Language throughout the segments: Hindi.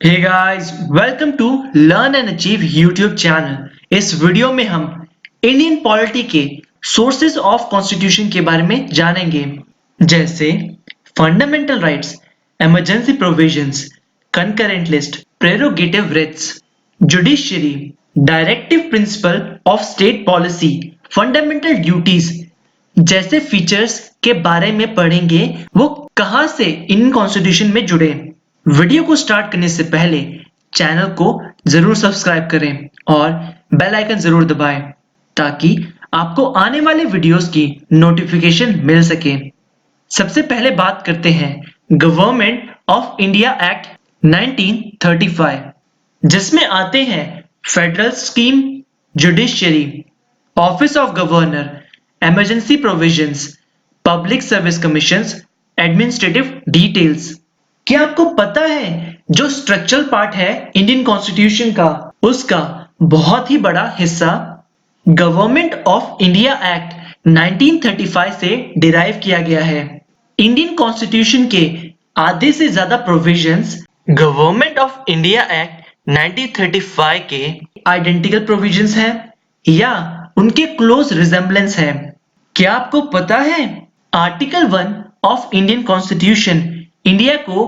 Hey guys, welcome to learn and achieve YouTube channel. इस वीडियो में हम इंडियन पॉलिटी के सोर्सेज ऑफ कॉन्स्टिट्यूशन के बारे में जानेंगे, जैसे fundamental rights, emergency provisions, concurrent list, prerogative writs, judiciary, directive principle of state policy, fundamental duties जैसे फीचर्स के बारे में पढ़ेंगे। वो कहां से इंडियन कॉन्स्टिट्यूशन में जुड़े। वीडियो को स्टार्ट करने से पहले चैनल को जरूर सब्सक्राइब करें और बेल आइकन जरूर दबाएं ताकि आपको आने वाले वीडियोस की नोटिफिकेशन मिल सके। सबसे पहले बात करते हैं गवर्नमेंट ऑफ इंडिया एक्ट 1935, जिसमें आते हैं federal scheme, judiciary, office of governor, emergency provisions, public service commissions, administrative details. क्या आपको पता है जो स्ट्रक्चरल पार्ट है इंडियन कॉन्स्टिट्यूशन का, उसका बहुत ही बड़ा हिस्सा गवर्नमेंट ऑफ इंडिया एक्ट 1935 से डिराइव किया गया है। इंडियन कॉन्स्टिट्यूशन के आधे से ज्यादा provisions government of India act 1935 के आइडेंटिकल प्रोविजंस हैं या उनके क्लोज रिजेम्बलेंस है। क्या आपको पता है article 1 of Indian constitution India को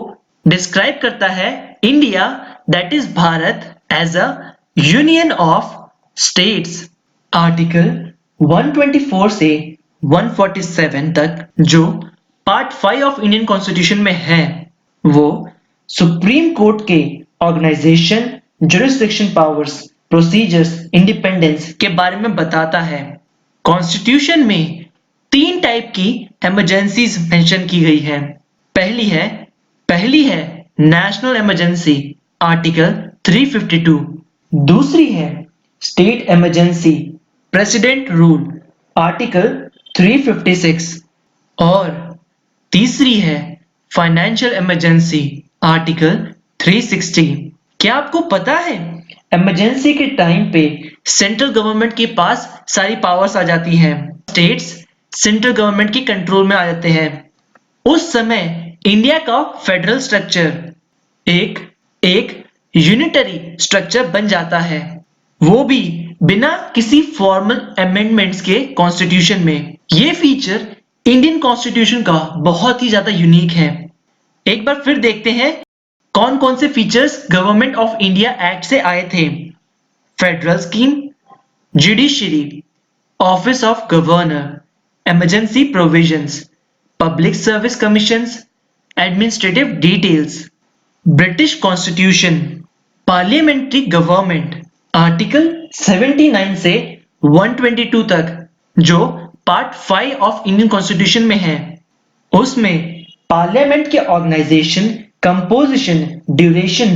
डिस्क्राइब करता है India that is Bharat as a union of states. Article 124 से 147 तक जो पार्ट 5 ऑफ इंडियन कॉन्स्टिट्यूशन में है, वो सुप्रीम कोर्ट के organisation, jurisdiction powers, procedures, independence के बारे में बताता है। कॉन्स्टिट्यूशन में 3 टाइप की इमरजेंसीज मेंशन की गई है। पहली है नेशनल इमरजेंसी, आर्टिकल 352। दूसरी है state emergency, president rule, article 356। और तीसरी है फाइनेंशियल इमरजेंसी, आर्टिकल 360। क्या आपको पता है इमरजेंसी के टाइम पे सेंट्रल गवर्नमेंट के पास सारी पावर्स आ जाती हैं, स्टेट्स सेंट्रल गवर्नमेंट की कंट्रोल में आ जाते हैं। उस समय इंडिया का फेडरल स्ट्रक्चर एक यूनिटरी स्ट्रक्चर बन जाता है, वो भी बिना किसी फॉर्मल अमेंडमेंट्स के कॉन्स्टिट्यूशन में। ये फीचर इंडियन कॉन्स्टिट्यूशन का बहुत ही ज्यादा यूनिक है। एक बार फिर देखते हैं कौन कौन से features government of India act से आए थे। Federal scheme, judiciary, office of governor, emergency provisions, public service commissions, administrative details. British constitution, parliamentary government, article 79 से 122 तक जो पार्ट 5 ऑफ इंडियन कॉन्स्टिट्यूशन में है, उसमें पार्लियामेंट के organisation, composition, duration,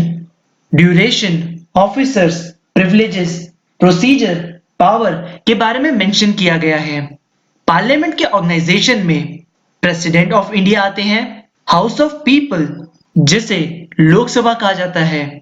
officers, privileges, procedure, power के बारे में मेंशन किया गया है। पार्लियामेंट के ऑर्गेनाइजेशन में प्रेसिडेंट ऑफ इंडिया आते हैं, हाउस ऑफ पीपल जिसे लोकसभा कहा जाता है,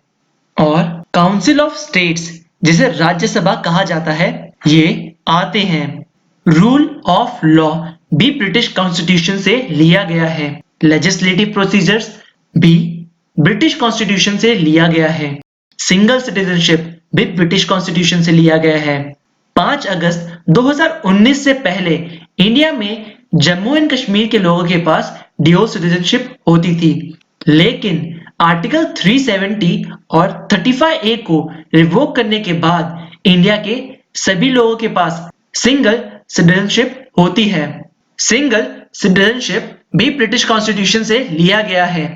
और काउंसिल ऑफ स्टेट्स जिसे राज्यसभा कहा जाता है, ये आते हैं। रूल ऑफ लॉ भी ब्रिटिश कॉन्स्टिट्यूशन से लिया गया है। लेजिस्लेटिव प्रोसीजर्स भी ब्रिटिश कॉन्स्टिट्यूशन से लिया गया है। सिंगल सिटीजनशिप भी ब्रिटिश कॉन्स्टिट्यूशन से लिया गया है। 5 अगस्त 2019 से पहले इंडिया में जम्मू एंड कश्मीर के लोगों के पास ड्यूअल सिटीजनशिप होती थी, लेकिन आर्टिकल 370 और 35A को रिवोक करने के बाद इंडिया के सभी लोगों के पास सिंगल सिटीजनशिप होती है। सिंगल सिटीजनशिप भी ब्रिटिश कॉन्स्टिट्यूशन से लिया गया है।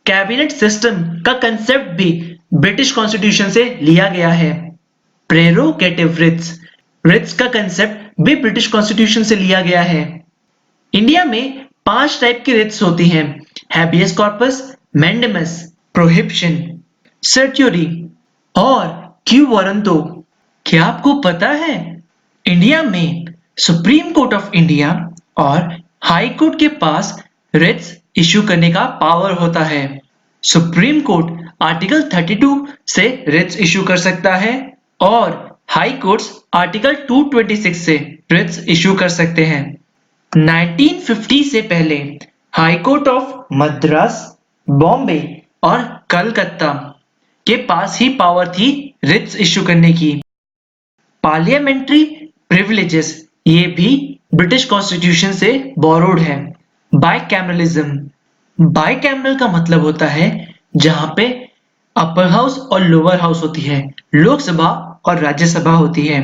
कैबिनेट सिस्टम का कंसेप्ट भी ब्रिटिश कॉन्स्टिट्यूशन से लिया गया है। प्रेरोगेटिव रिट्स का कंसेप्ट भी ब्रिटिश कॉन्स्टिट्यूशन से लिया गया है। इंडिया में 5 टाइप की रिट्स होती हैं, हैबियस कॉर्पस, मैंडेमस, प्रोहिबिशन, सर्ट्यूरी और क्यू वारंटो। क्या आपको पता है इंडिया में सुप्रीम कोर्ट ऑफ इंडिया और हाई कोर्ट के पास रिट्स इश्यू करने का पावर होता है। सुप्रीम कोर्ट आर्टिकल 32 से रिट्स इश्यू कर सकता है और हाई कोर्ट्स आर्टिकल 226 से रिट्स इश्यू कर सकते हैं। 1950 से पहले high court of Madras, Bombay और कलकत्ता के पास ही पावर थी रिट्स इश्यू करने की। पार्लियामेंट्री प्रिविलेजेस ये भी ब्रिटिश कॉन्स्टिट्यूशन से बोरोड है। बाइकैमरलिज्म, बाइकैमरल का मतलब होता है जहां पे अपर हाउस और लोअर हाउस होती है, लोकसभा और राज्यसभा होती है।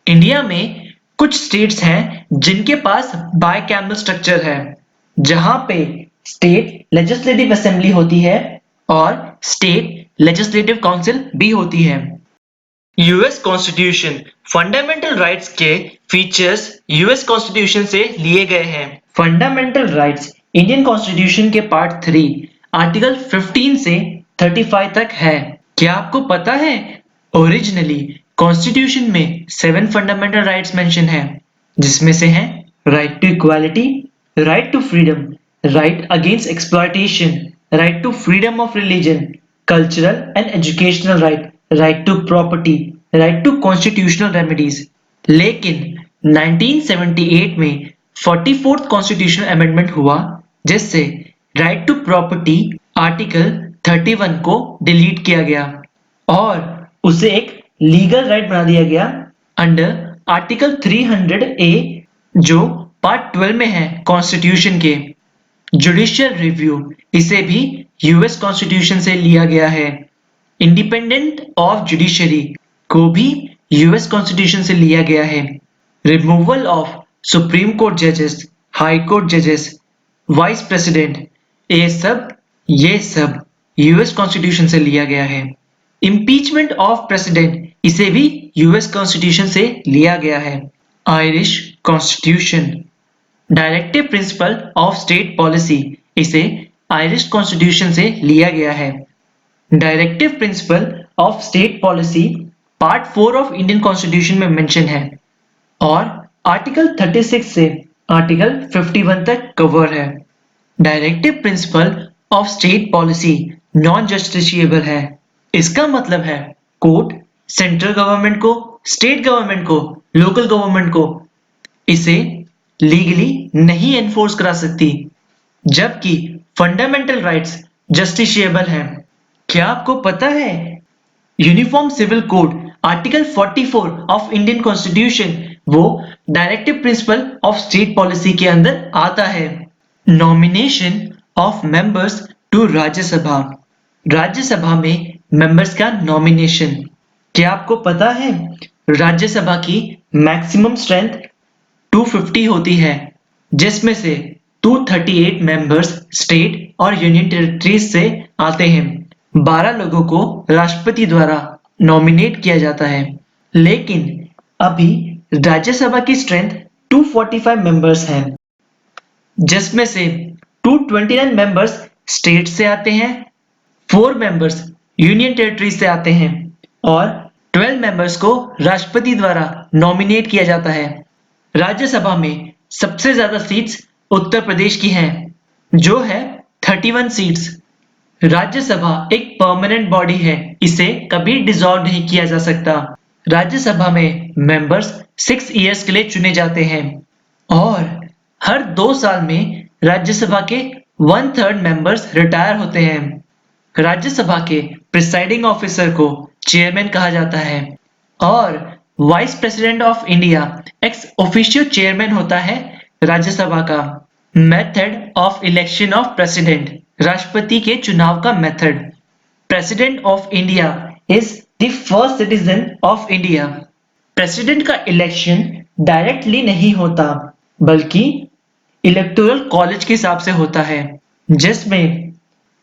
इंडिया में कुछ स्टेट्स हैं जिनके पास बाइकैमरल स्ट्रक्चर है, जहां पे स्टेट लेजिस्लेटिव असेंबली होती है और स्टेट लेजिस्लेटिव काउंसिल भी होती है। यूएस कॉन्स्टिट्यूशन, फंडामेंटल राइट्स के फीचर्स यूएस कॉन्स्टिट्यूशन से लिए गए हैं। फंडामेंटल राइट्स इंडियन कॉन्स्टिट्यूशन के पार्ट 3 आर्टिकल 15 से 35 तक है। क्या आपको पता है ओरिजिनली कॉन्स्टिट्यूशन में 7 फंडामेंटल राइट्स मेंशन है, जिसमें से हैं right to equality, right to freedom, right against exploitation, right to freedom of religion, cultural and educational right, right to property, right to constitutional remedies. लेकिन 1978 में 44th कॉन्स्टिट्यूशनल अमेंडमेंट हुआ, जिससे राइट टू प्रॉपर्टी आर्टिकल 31 को डिलीट किया गया और उसे एक लीगल राइट बना दिया गया अंडर आर्टिकल 300A, जो पार्ट 12 में है कॉन्स्टिट्यूशन के। जुडिशियल रिव्यू, इसे भी यूएस कॉन्स्टिट्यूशन से लिया गया है। इंडिपेंडेंट ऑफ जुडिशरी को भी यूएस कॉन्स्टिट्यूशन से लिया गया है। रिमूवल ऑफ सुप्रीम कोर्ट जजेस, हाई कोर्ट जजेस, वाइस प्रेसिडेंट, ये सब यूएस कॉन्स्टिट्यूशन से लिया गया है। इम्पीचमेंट ऑफ प्रेसिडेंट, इसे भी यूएस कॉन्स्टिट्यूशन से लिया गया है। Irish constitution, directive principle of state policy, इसे आयरिश कॉन्स्टिट्यूशन से लिया गया है। Directive principle of state policy part 4 of Indian constitution में मेंशन है और आर्टिकल 36 से आर्टिकल 51 तक कवर है। Directive principle of state policy non justiciable है। इसका मतलब है कोर्ट सेंट्रल गवर्नमेंट को, स्टेट गवर्नमेंट को, लोकल गवर्नमेंट को इसे लीगली नहीं एनफोर्स करा सकती, जबकि फंडामेंटल राइट्स जस्टिशिएबल हैं। क्या आपको पता है uniform civil code article 44 of Indian constitution वो directive principle of state policy के अंदर आता है। Nomination of members to Rajya Sabha, Rajya Sabha में मेंबर्स का नॉमिनेशन। क्या आपको पता है राज्यसभा की मैक्सिमम स्ट्रेंथ 250 होती है, जिसमें से 238 मेंबर्स स्टेट और यूनियन टेरिटरीज से आते हैं। 12 लोगों को राष्ट्रपति द्वारा नॉमिनेट किया जाता है, लेकिन अभी राज्यसभा की स्ट्रेंथ 245 मेंबर्स हैं, जिसमें से 229 मेंबर्स स्टेट से आते हैं, 4 मेंबर्स यूनियन टेरिटरी से आते हैं और 12 मेंबर्स को राष्ट्रपति द्वारा नॉमिनेट किया जाता है। राज्यसभा में सबसे ज्यादा सीट्स उत्तर प्रदेश की हैं, जो है 31 सीट्स। राज्यसभा एक परमानेंट बॉडी है, इसे कभी डिसॉल्व नहीं किया जा सकता। राज्यसभा में मेंबर्स 6 इयर्स के लिए चुने जाते हैं और हर 2 साल में राज्यसभा के 1/3 मेंबर्स रिटायर होते हैं। राज्यसभा के प्रिसाइडिंग ऑफिसर को चेयरमैन कहा जाता है और vice president of India ex officio chairman होता है राज्यसभा का। Method of election of president, राष्ट्रपति के चुनाव का method. President of India is the first citizen of India. President का इलेक्शन डायरेक्टली नहीं होता, बल्कि इलेक्टोरल कॉलेज के हिसाब से होता है, जिसमें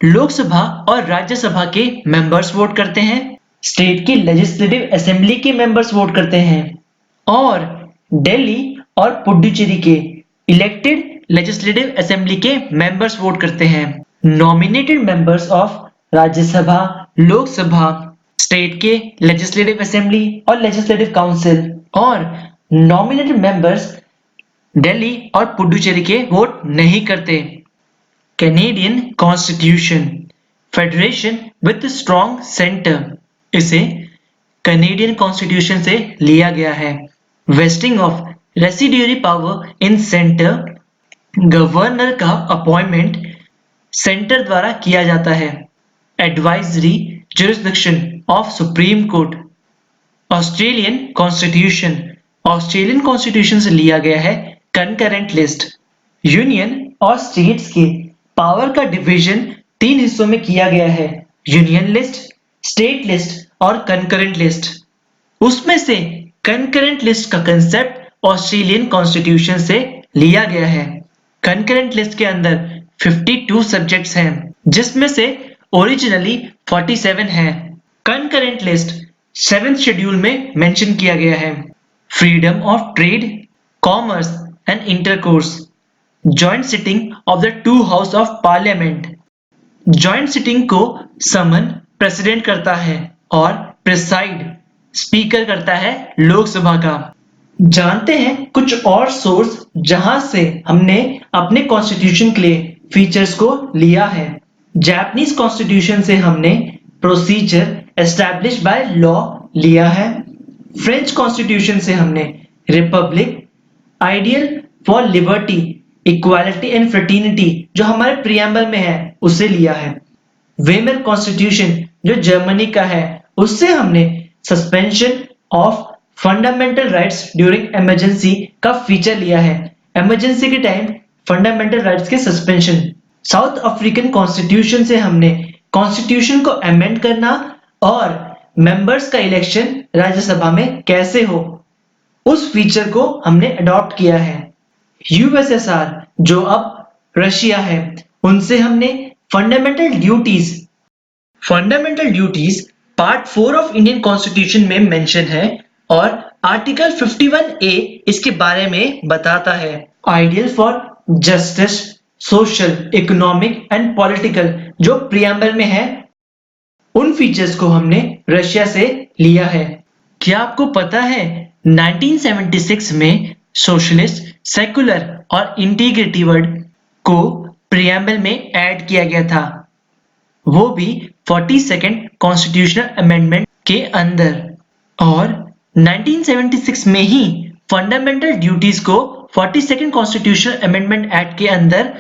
लोकसभा और राज्यसभा के मेंबर्स वोट करते हैं, स्टेट की लेजिस्लेटिव असेंबली के मेंबर्स वोट करते हैं और दिल्ली और पुडुचेरी के इलेक्टेड लेजिस्लेटिव असेंबली के मेंबर्स वोट करते हैं। Nominated members of Rajya Sabha, Lok Sabha, state के लेजिस्लेटिव असेंबली और लेजिस्लेटिव काउंसिल और नॉमिनेटेड मेंबर्स दिल्ली और पुडुचेरी के वोट नहीं करते। Canadian constitution, federation with strong centre, इसे कैनेडियन कॉन्स्टिट्यूशन से लिया गया है। Wasting of residuary power in centre, governor का अपॉइंटमेंट सेंटर द्वारा किया जाता है। Advisory jurisdiction of Supreme Court. Australian constitution, Australian constitution से लिया गया है कंकरेंट लिस्ट। यूनियन और स्टेट्स के पावर का डिवीजन 3 हिस्सों में किया गया है, यूनियन लिस्ट, स्टेट लिस्ट और कंकरेंट लिस्ट। उसमें से कंकरेंट लिस्ट का कंसेप्ट ऑस्ट्रेलियन कॉन्स्टिट्यूशन से लिया गया है। कंकरेंट लिस्ट के अंदर 52 सब्जेक्ट्स हैं, जिसमें से ओरिजिनली 47 हैं। कंकरेंट लिस्ट 7th शेड्यूल में मेंशन किया गया है। Freedom of trade, commerce and intercourse, joint sitting of the 2 house of parliament. Joint sitting को समन प्रेसिडेंट करता है और प्रिसाइड स्पीकर करता है लोकसभा का। जानते हैं कुछ और सोर्स जहां से हमने अपने कॉन्स्टिट्यूशन के लिए फीचर्स को लिया है। जापानीज कॉन्स्टिट्यूशन से हमने प्रोसीजर एस्टैब्लिश बाय लॉ लिया है। फ्रेंच कॉन्स्टिट्यूशन से हमने Republic, ideal for liberty, equality and fraternity जो हमारे प्रियम्बल में है उसे लिया है। वेमर कॉन्स्टिट्यूशन जो जर्मनी का है, उससे हमने suspension of fundamental rights during emergency का फीचर लिया है। इमरजेंसी के टाइम फंडामेंटल राइट्स के सस्पेंशन। साउथ अफ्रीकन कॉन्स्टिट्यूशन से हमने कॉन्स्टिट्यूशन को अमेंड करना और मेंबर्स का इलेक्शन राज्यसभा में कैसे हो, उस फीचर को हमने अडॉप्ट किया है। यूएसएसआर जो अब रशिया है, उनसे हमने fundamental duties part 4 of Indian constitution में मेंशन है और आर्टिकल 51A इसके बारे में बताता है। Ideal for justice, social, economic and political जो प्रियम्बल में है, उन फीचर्स को हमने रशिया से लिया है। क्या आपको पता है 1976 में सोशलिस्ट, सेकुलर और इंटीग्रिटी वर्ड को प्रियम्बल में ऐड किया गया था, वो भी 42nd कॉन्स्टिट्यूशनल अमेंडमेंट के अंदर। और 1976 में ही फंडामेंटल ड्यूटीज को 42nd कॉन्स्टिट्यूशनल अमेंडमेंट एक्ट के अंदर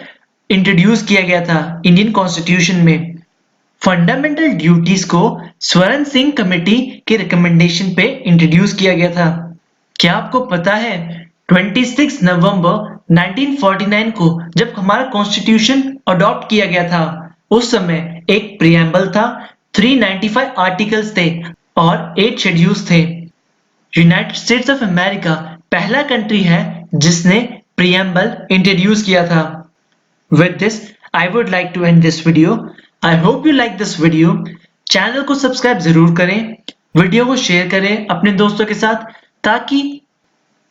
इंट्रोड्यूस किया गया था इंडियन कॉन्स्टिट्यूशन में। फंडामेंटल ड्यूटीज को स्वर्ण सिंह कमेटी के रिकमेंडेशन पे इंट्रोड्यूस किया गया था। क्या आपको पता है 26 नवंबर 1949 को जब हमारा कॉन्स्टिट्यूशन अडॉप्ट किया गया था, उस समय एक प्रियम्बल था, 395 आर्टिकल्स थे और 8 शेड्यूल्स थे। यूनाइटेड स्टेट्स ऑफ अमेरिका पहला कंट्री है जिसने प्रियम्बल इंट्रोड्यूस किया था। With this, I would like to end this video. I hope you like this video. Channel को सब्सक्राइब जरूर करें, वीडियो को शेयर करें अपने दोस्तों के साथ ताकि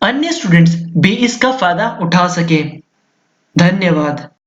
अन्य स्टूडेंट्स भी इसका फायदा उठा सकें। धन्यवाद।